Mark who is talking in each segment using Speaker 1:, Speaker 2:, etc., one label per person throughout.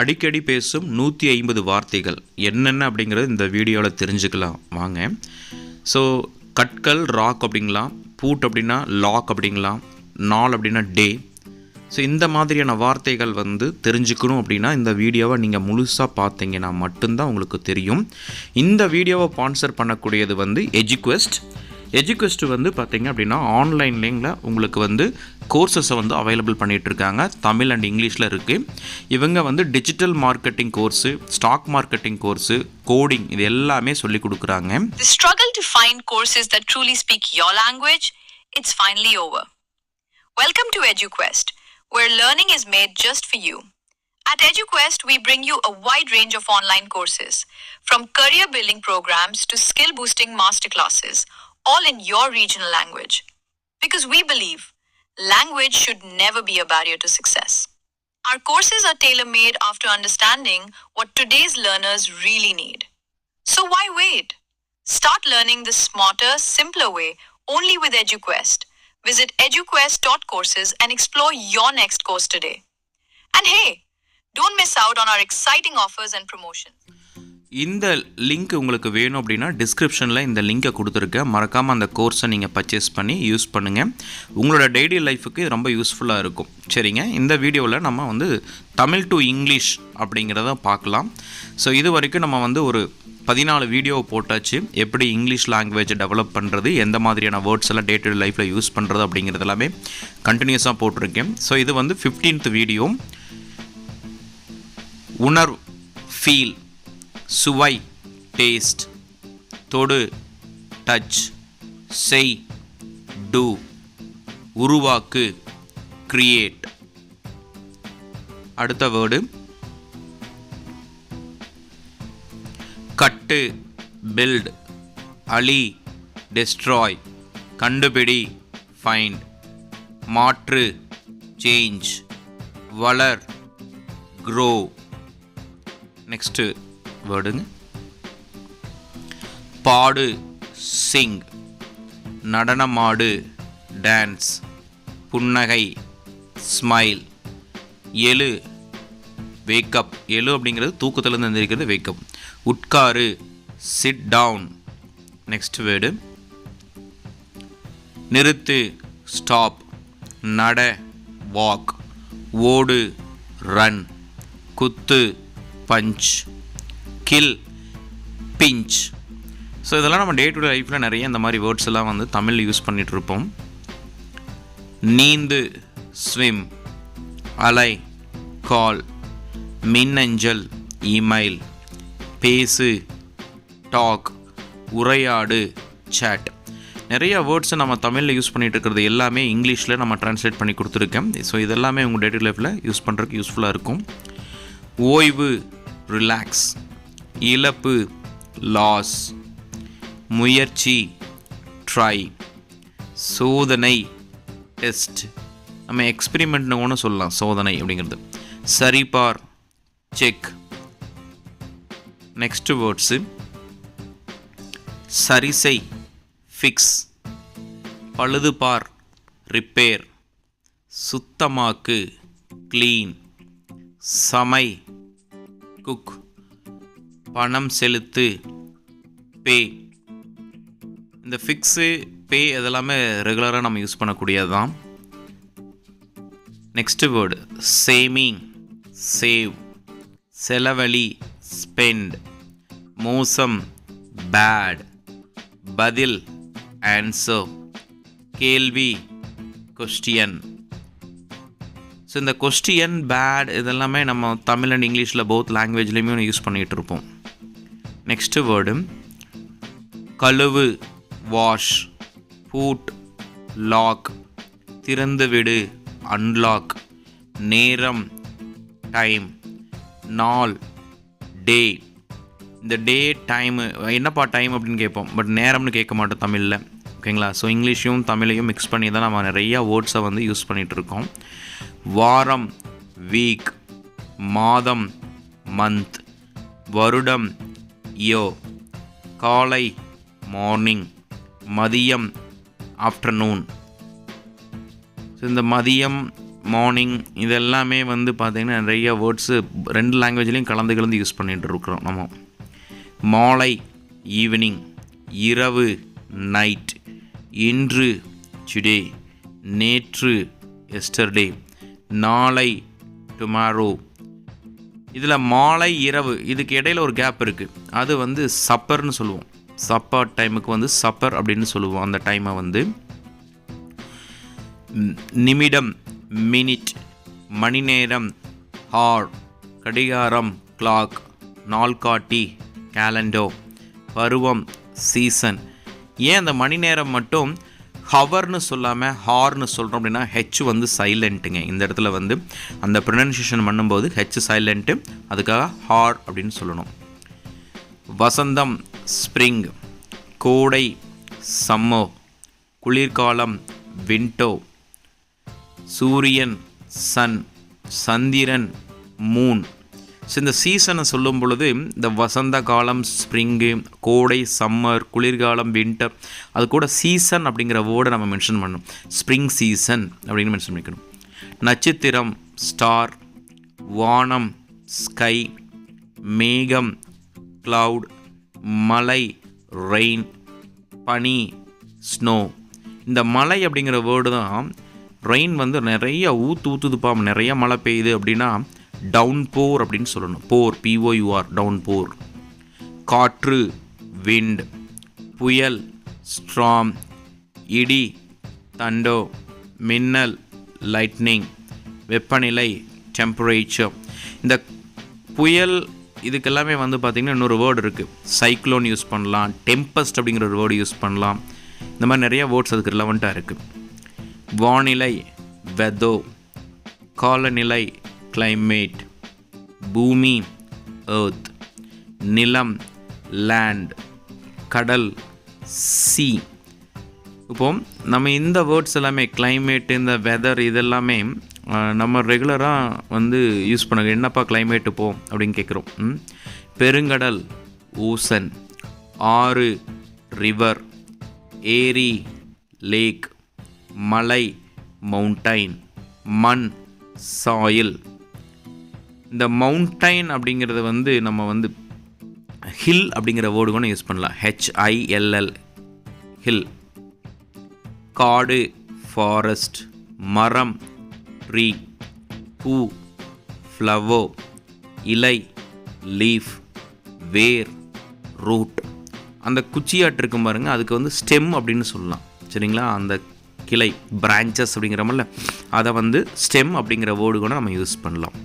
Speaker 1: அடிக்கடி பேசும் 150 வார்த்தைகள் என்னென்ன அப்படிங்கிறது இந்த வீடியோவில் தெரிஞ்சுக்கலாம் வாங்க. ஸோ கற்கள் ராக் அப்படிங்கலாம், பூட் அப்படின்னா லாக் அப்படிங்கலாம், நாள் அப்படின்னா டே. ஸோ இந்த மாதிரியான வார்த்தைகள் தெரிஞ்சுக்கணும் அப்படின்னா இந்த வீடியோவை நீங்கள் முழுசாக பார்த்தீங்கன்னா மட்டும்தான் உங்களுக்கு தெரியும். இந்த வீடியோவை ஸ்பான்சர் பண்ணக்கூடியது எஜுக்வெஸ்ட். எஜுக்வெஸ்ட் பார்த்தீங்க அப்படின்னா ஆன்லைன்லேங்கள உங்களுக்கு கோர்சஸை அவைலபிள் பண்ணிகிட்ருக்காங்க. தமிழ் அண்ட் இங்கிலீஷில் இருக்குது. இவங்க digital marketing course, stock marketing course, coding இது எல்லாமே சொல்லி கொடுக்குறாங்க.
Speaker 2: The struggle to find courses that truly speak your language, it's finally over. Welcome to EduQuest, where learning is made just for you. At EduQuest, we bring you a wide range of online courses, from career building programs to skill boosting masterclasses, all in your regional language. Because we believe language should never be a barrier to success. Our courses are tailor-made after understanding what today's learners really need. So why wait? Start learning the smarter, simpler way only with EduQuest. Visit eduquest.courses and explore your next course today. And hey, don't miss out on our exciting offers and promotions.
Speaker 1: இந்த link உங்களுக்கு வேணும் அப்படின்னா டிஸ்கிரிப்ஷனில் இந்த லிங்கை கொடுத்துருக்கேன். மறக்காமல் அந்த கோர்ஸை நீங்கள் பர்ச்சேஸ் பண்ணி யூஸ் பண்ணுங்கள். உங்களோட டெய்லி லைஃபுக்கு ரொம்ப யூஸ்ஃபுல்லாக இருக்கும். சரிங்க, இந்த வீடியோவில் நம்ம தமிழ் டு இங்கிலீஷ் அப்படிங்கிறத பார்க்கலாம். ஸோ இது வரைக்கும் நம்ம ஒரு 14 வீடியோ போட்டாச்சு. எப்படி இங்கிலீஷ் லாங்குவேஜை டெவலப் பண்ணுறது, எந்த மாதிரியான வேர்ட்ஸ் எல்லாம் டே டு டே லைஃப்பில் யூஸ் பண்ணுறது அப்படிங்கிறது எல்லாமே கண்டினியூஸாக போட்டிருக்கேன். ஸோ இது 15th வீடியோ. உணர்வு, ஃபீல், சுவை, டேஸ்ட், தொடு, டச், செய், டூ, உருவாக்கு, கிரியேட். அடுத்த வேர்டு கட்டு, பில்ட், அழி, டெஸ்ட்ராய், கண்டுபிடி, ஃபைண்ட், மாற்று, சேஞ்ச், வளர், க்ரோ. நெக்ஸ்ட்டு வேர்டுங்க பாடு, சிங், நடனமாடு, டான்ஸ், புன்னகை, ஸ்மைல், எழு, வேக்கப். எழு அப்படிங்கிறது தூக்கத்திலேருந்து எழுந்திருக்கிறது வேக்கப். உட்காரு, சிட் டவுன். நெக்ஸ்ட் வேர்டு நிறுத்து, ஸ்டாப், நட, வாக், ஓடு, ரன், குத்து, பஞ்ச், கில், பிஞ்ச். ஸோ இதெல்லாம் நம்ம டே டு டே லைஃப்பில் நிறைய இந்த மாதிரி வேர்ட்ஸ் எல்லாம் தமிழில் யூஸ் பண்ணிகிட்ருப்போம். நீந்து, ஸ்விம், அலை, கால், மின்னஞ்சல், இமெயில், பேசு, டாக், உரையாடு, சேட். நிறைய வேர்ட்ஸை நம்ம தமிழில் யூஸ் பண்ணிகிட்டு இருக்கிறது எல்லாமே இங்கிலீஷில் நம்ம ட்ரான்ஸ்லேட் பண்ணி கொடுத்துருக்கேன். ஸோ இதெல்லாமே உங்கள் டே டு லைஃப்பில் யூஸ் பண்ணுறதுக்கு யூஸ்ஃபுல்லாக இருக்கும். ஓய்வு, ரிலாக்ஸ், இழப்பு, லாஸ், முயற்சி, ட்ரை, சோதனை, டெஸ்ட். நம்ம எக்ஸ்பெரிமெண்ட்னு ஒன்று சொல்லலாம் சோதனை அப்படிங்கிறது. சரிபார், செக். நெக்ஸ்ட் வேர்ட்ஸு சரிசெய், ஃபிக்ஸ், பழுதுபார், ரிப்பேர், சுத்தமாக்கு, க்ளீன், சமை, குக், பணம் செலுத்து, பே. இந்த ஃபிக்ஸு, பே இதெல்லாமே ரெகுலராக நம்ம யூஸ் பண்ணக்கூடியது தான். நெக்ஸ்ட் வேர்டு சேமிங், சேவ், செலவழி, ஸ்பெண்ட், மோசம், பேட், பதில், ஆன்சர், கேள்வி, கொஸ்டியன். ஸோ இந்த கொஸ்டியன், பேட் இதெல்லாமே நம்ம தமிழ் அண்ட் இங்கிலீஷில் போத் லாங்குவேஜ்லேயுமே யூஸ் பண்ணிகிட்டு இருப்போம். நெக்ஸ்ட்டு வேர்டு கழுவு, வாஷ், பூட், லாக், திறந்து விடு, அன்லாக், நேரம், டைம், நாள், டே. இந்த டே, டைமு என்னப்பா டைம் அப்படின்னு கேட்போம், பட் நேரம்னு கேட்க மாட்டோம் தமிழில். ஓகேங்களா? ஸோ இங்கிலீஷையும் தமிழையும் மிக்ஸ் பண்ணி தான் நம்ம நிறையா வேர்ட்ஸை யூஸ் பண்ணிகிட்ருக்கோம். வாரம், வீக், மாதம், மந்த், வருடம், இயர், காலை, மார்னிங், மதியம், ஆஃப்டர்நூன். ஸோ இந்த மதியம், மார்னிங் இதெல்லாமே வந்து பார்த்திங்கன்னா நிறைய வேர்ட்ஸு 2 லாங்குவேஜ்லேயும் கலந்து யூஸ் பண்ணிகிட்டு இருக்கிறோம் நம்ம. மாலை ஈவினிங், இரவு நைட், இன்று டுடே, நேற்று எஸ்டர்டே, நாளை டுமாரோ. இதில் மாலை இரவு இதுக்கு இடையில் ஒரு கேப் இருக்குது. அது வந்து சப்பர்னு சொல்லுவோம். சப்பர் டைமுக்கு வந்து சப்பர் அப்படின்னு சொல்லுவோம். அந்த டைமை வந்து நிமிடம் மினிட், மணி நேரம் ஹார், கடிகாரம் கிளாக், நாள்காட்டி கேலண்டோ, பருவம் சீசன். ஏன் அந்த மணி நேரம் மட்டும் ஹவர்னு சொல்லாமல் ஹார்னு சொல்கிறோம் அப்படின்னா ஹெச் வந்து சைலண்ட்டுங்க. இந்த இடத்துல வந்து அந்த ப்ரொனன்சியேஷன் பண்ணும்போது ஹெச் சைலண்ட்டு, அதுக்காக ஹார் அப்படின்னு சொல்லணும். வசந்தம் ஸ்ப்ரிங், கோடை சம்மோ, குளிர்காலம் விண்டோ, சூரியன் சன், சந்திரன் மூன். ஸோ இந்த சீசனை சொல்லும் பொழுது இந்த வசந்த காலம் ஸ்ப்ரிங்கு, கோடை சம்மர், குளிர்காலம் வின்டர், அது கூட சீசன் அப்படிங்கிற வேர்டை நம்ம மென்ஷன் பண்ணணும். ஸ்ப்ரிங் சீசன் அப்படின்னு மென்ஷன் பண்ணிக்கணும். நட்சத்திரம் ஸ்டார், வானம் ஸ்கை, மேகம் க்ளவுட், மலை ரெயின், பனி ஸ்னோ. இந்த மலை அப்படிங்கிற வேர்டு தான் ரெயின் வந்து நிறைய ஊற்றுதுப்பா, நிறைய மழை பெய்யுது அப்படின்னா டவுன் போர் அப்படின்னு சொல்லணும். போர் POUR டவுன் போர். காற்று விண்ட், புயல் ஸ்ட்ராம், இடி தண்டோ, மின்னல் லைட்னிங், வெப்பநிலை டெம்பரேச்சர். இந்த புயல் இதுக்கெல்லாமே வந்து பார்த்திங்கன்னா இன்னொரு வேர்டு இருக்குது. சைக்ளோன் யூஸ் பண்ணலாம், டெம்பஸ்ட் அப்படிங்கிற ஒரு வேர்டு யூஸ் பண்ணலாம். இந்த மாதிரி நிறைய வேர்ட்ஸ் அதுக்கு ரிலவெண்ட்டாக இருக்குது. வானிலை வெதோ, காலநிலை climate, பூமி earth, நிலம் land, கடல் sea. இப்போ நம்ம இந்த வேர்ட்ஸ் எல்லாமே climate, இந்த வெதர் இதெல்லாமே நம்ம ரெகுலராக வந்து யூஸ் பண்ணுங்க. என்னப்பா climate இப்போ அப்படின்னு கேட்குறோம். பெருங்கடல் ஓசன், ஆறு ரிவர், ஏரி லேக், மலை மவுண்டைன், மண் சாயில். இந்த மவுண்டைன் அப்படிங்கிறத வந்து நம்ம வந்து ஹில் அப்படிங்கிற வேர்டு கூட யூஸ் பண்ணலாம். HILL hill. காடு ஃபாரஸ்ட், மரம் ட்ரீ, பூ ஃப்ளவர், இலை லீஃப், வேர் ரூட். அந்த குச்சியாட்டு இருக்கும் பாருங்கள், அதுக்கு வந்து ஸ்டெம் அப்படின்னு சொல்லலாம். சரிங்களா? அந்த கிளை பிரான்ச்சஸ் அப்படிங்கிறமல்ல, அதை வந்து ஸ்டெம் அப்படிங்கிற வேர்டு கூட நம்ம யூஸ் பண்ணலாம்.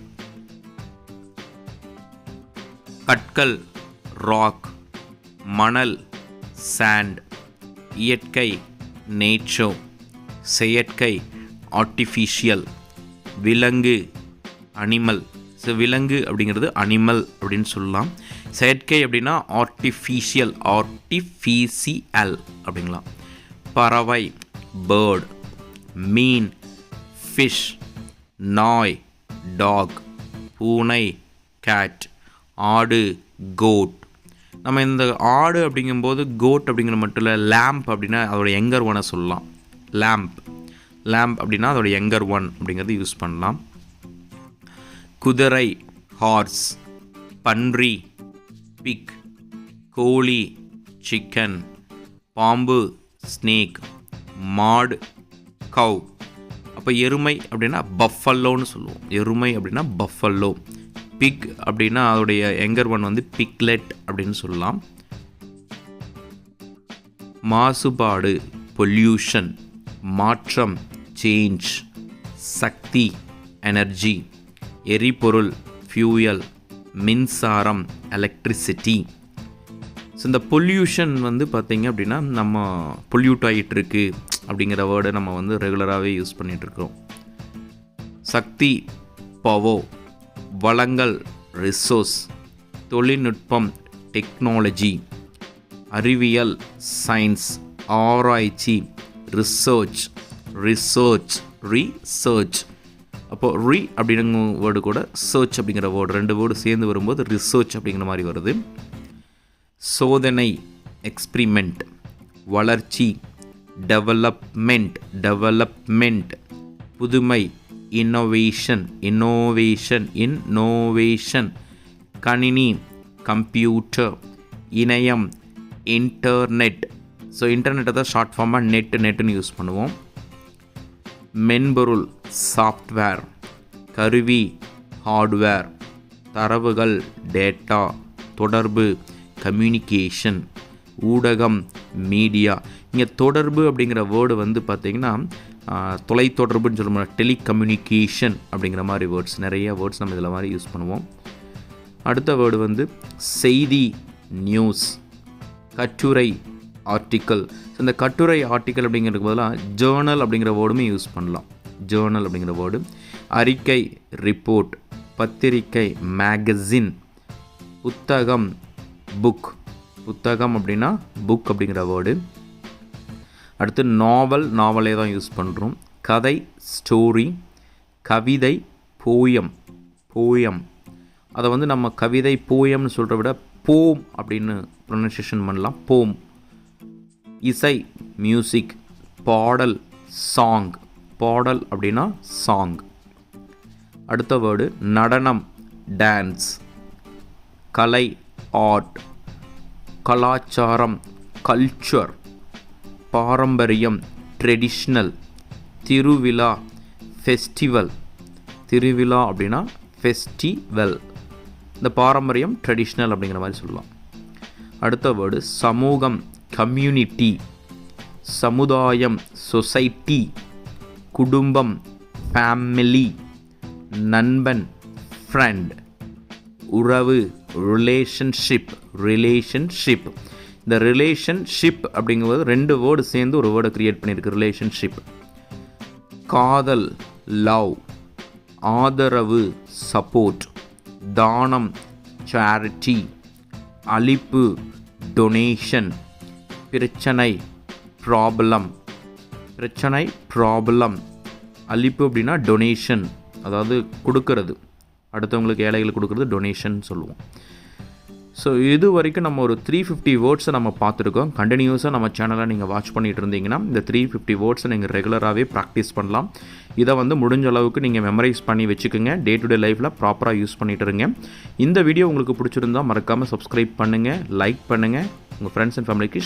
Speaker 1: கற்கள் ராக், மணல் சாண்ட், இயற்கை நேச்சர், செயற்கை ஆர்டிஃபிஷியல், விலங்கு அனிமல். ஸோ விலங்கு அப்படிங்கிறது அனிமல் அப்படின்னு சொல்லலாம். செயற்கை அப்படின்னா ஆர்டிஃபிஷியல் அப்படிங்கலாம். பறவை பேர்ட், மீன் ஃபிஷ், நாய் டாக், பூனை கேட், ஆடு கோட். நம்ம இந்த ஆடு அப்படிங்கும்போது கோட் அப்படிங்கிற மட்டும் இல்லை, லேம்ப் அப்படின்னா அதோட யங்கர் ஒனை சொல்லலாம். லேம்ப் அப்படின்னா அதோட யங்கர் ஒன் அப்படிங்கிறது யூஸ் பண்ணலாம். குதிரை ஹார்ஸ், பன்றி பிக், கோழி சிக்கன், பாம்பு ஸ்னேக், மாடு கவ். அப்போ எருமை அப்படின்னா பஃபல்லோன்னு சொல்லுவோம். எருமை அப்படின்னா பஃபல்லோ. பிக் அப்படின்னா அதோடைய யங்கர் ஒன் வந்து பிக்லெட் அப்படின்னு சொல்லலாம். மாசுபாடு பொல்யூஷன், மாற்றம் சேஞ்ச், சக்தி எனர்ஜி, எரிபொருள் ஃபியூயல், மின்சாரம் எலக்ட்ரிசிட்டி. ஸோ இந்த பொல்யூஷன் வந்து பார்த்திங்க அப்படின்னா நம்ம பொல்யூட் ஆகிட்டுருக்கு அப்படிங்கிற வேர்டை நம்ம வந்து ரெகுலராகவே யூஸ் பண்ணிகிட்ருக்கோம். சக்தி பவர், வளங்கள் ரிசோர்ஸ், தொழில்நுட்பம் டெக்னாலஜி, அறிவியல் சயின்ஸ், ஆராய்ச்சி ரிசர்ச். அப்போது அப்படிங்கிற வேர்டு கூட சர்ச் அப்படிங்கிற வேர்டு, 2 வேர்டு சேர்ந்து வரும்போது ரிசர்ச் அப்படிங்கிற மாதிரி வருது. சோதனை எக்ஸ்பிரிமெண்ட், வளர்ச்சி டெவலப்மெண்ட், புதுமை innovation, கணினி, கம்ப்யூட்டர், இணையம், இன்டர்நெட். ஸோ இன்டர்நெட்டை தான் ஷார்ட் ஃபார்மாக நெட்டுன்னு யூஸ் பண்ணுவோம். மென்பொருள், சாஃப்ட்வேர், கருவி, ஹார்ட்வேர், தரவுகள், டேட்டா, தொடர்பு, கம்யூனிகேஷன், ஊடகம், மீடியா. இங்கே தொடர்பு அப்படிங்கிற வேர்டு வந்து பார்த்திங்கன்னா தொலைத்தொடர்புன்னு சொல்லுவோம், டெலிகம்யூனிகேஷன் அப்படிங்கிற மாதிரி வேர்ட்ஸ், நிறைய வேர்ட்ஸ் நம்ம இதில் மாதிரி யூஸ் பண்ணுவோம். அடுத்த வேர்டு வந்து செய்தி, நியூஸ், கட்டுரை, ஆர்டிக்கல். ஸோ இந்த கட்டுரை, ஆர்டிக்கல் அப்படிங்கிறதுக்கு பதிலாக ஜேர்னல் அப்படிங்கிற வேர்டுமே யூஸ் பண்ணலாம். ஜேர்னல் அப்படிங்கிற வேர்டு. அறிக்கை, ரிப்போர்ட், பத்திரிக்கை, மேகசின், புத்தகம், புக். புத்தகம் அப்படின்னா புக் அப்படிங்கிற வேர்டு. அடுத்து நாவலே தான் யூஸ் பண்ணுறோம். கதை, ஸ்டோரி, கவிதை, போயம். அதை வந்து நம்ம கவிதை, போயம்னு சொல்கிறத விட போம் அப்படின்னு ப்ரொனன்சியேஷன் பண்ணலாம். போம். இசை, மியூசிக், பாடல், சாங். பாடல் அப்படின்னா சாங். அடுத்த வேர்டு நடனம், டான்ஸ், கலை, ஆர்ட், கலாச்சாரம், கல்ச்சர், பாரம்பரியம், ட்ரெடிஷ்னல், திருவிழா, ஃபெஸ்டிவல். திருவிழா அப்படின்னா ஃபெஸ்டிவல். இந்த பாரம்பரியம், ட்ரெடிஷ்னல் அப்படிங்கிற மாதிரி சொல்லலாம். அடுத்த வேர்டு சமூகம், கம்யூனிட்டி, சமுதாயம், சொசைட்டி, குடும்பம், ஃபேமிலி, நண்பன், ஃப்ரெண்ட், உறவு, ரிலேஷன்ஷிப். இந்த ரிலேஷன்ஷிப் அப்படிங்கும்போது ரெண்டு வேர்டு சேர்ந்து ஒரு வேர்டை க்ரியேட் பண்ணியிருக்கு, ரிலேஷன்ஷிப். காதல், லவ், ஆதரவு, சப்போர்ட், தானம், சேரிட்டி, அளிப்பு, டொனேஷன், பிரச்சனை, ப்ராப்ளம். அளிப்பு அப்படின்னா டொனேஷன், அதாவது கொடுக்கறது, அடுத்தவங்களுக்கு ஏழைகளுக்கு கொடுக்கறது டொனேஷன் சொல்லுவோம். ஸோ இது வரைக்கும் நம்ம ஒரு 350 வேர்ட்ஸை நம்ம பார்த்துருக்கோம். கண்டினியூஸாக நம்ம சேனலை நீங்கள் வாட்ச் பண்ணிகிட்டு இருந்தீங்கன்னா இந்த 350 வேர்ட்ஸை நீங்கள் ரெகுலராகவே ப்ராக்டிஸ் பண்ணலாம். இதை வந்து முடிஞ்ச அளவுக்கு நீங்கள் மெமரைஸ் பண்ணி வச்சுக்கோங்க. டே டு டே லைஃப்பில் ப்ராப்பராக யூஸ் பண்ணிகிட்டு இருங்க. இந்த வீடியோ உங்களுக்கு பிடிச்சிருந்தால் மறக்காமல் சப்ஸ்கிரைப் பண்ணுங்கள், லைக் பண்ணுங்கள், உங்கள் ஃப்ரெண்ட்ஸ் அண்ட் ஃபேமிலிக்கு